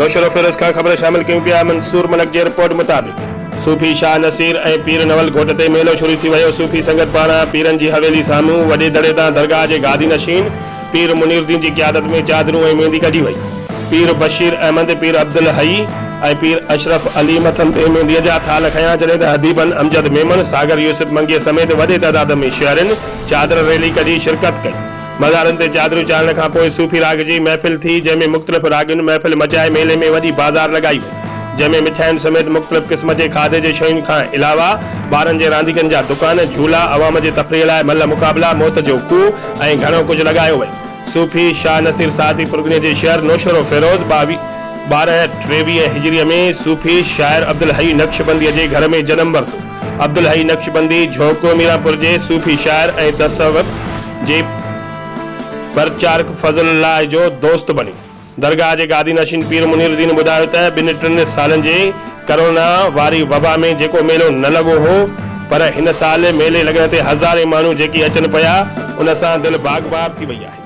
नौशर फिरोज खां ख़बर शामिल कयूं पिया। मंसूर मलक जी रिपोर्ट मुताबिक़ सूफ़ी शाह नसीर ऐं पीर नवल घोट ते मेलो शुरू थी वियो। सूफ़ी संगत पारां पीरनि जी हवेली साम्हूं वॾे दड़े तां दरगाह जे गादी नशीन पीर मुनीरुद्दीन जी क़यादत में चादरूं ऐं मेहंदी कढी वई। पीर बशीर अहमद, पीर अब्दुल हई ऐं पीर अशरफ अली मथन ते मेहंदीअ जा थाल खयां, जॾहिं त हदीबन अमजद मेमन, सागर यूसुफ मंगीअ समेत वॾे तइदाद में शहरनि चादर रैली कढी शिरकत कई। मज़ारनि ते चादरूं चाढ़ण खां पोइ सूफ़ी राग जी महफ़िल थी, जंहिंमें मुख़्तलिफ़ रागुनि महफ़िल मचाए मेले में वॾी बाज़ार लॻाई वई, जंहिंमें मिठाइनि समेत मुख़्तलिफ़ क़िस्म जे खाधे जे शयुनि खां अलावा ॿारनि जे रांदीगनि जा दुकान, झूला, अवाम जे तफ़रीह लाइ मल्ल मुक़ाबला, मौत जो खूह ऐं घणो कुझु लॻायो वई। सूफ़ी शाह नसीर सादी पुरगने जे शहर नौशरो फिरोज 1223 हिजरीअ में सूफ़ी शाइर अब्दुल हई नक्शबंदीअ जे घर में जनम वरितो। अब्दुल हई नक्शबंदी झोको मीरापुर जे सूफ़ी शाइर ऐं तसव्वुफ़ जे प्रचारक फज़लुल्लाह जो दोस्त बणी। दरगाह जे गादी नशीन पीर मुनीरुद्दीन ॿुधायो त 2-3 सालनि जे कोरोना वारी वबा में जेको मेलो न लॻो हो, पर हिन साल मेले लॻण ते हज़ारे माण्हू जेकी अचनि पिया, उन सां दिलि बाग़बार थी वई आहे।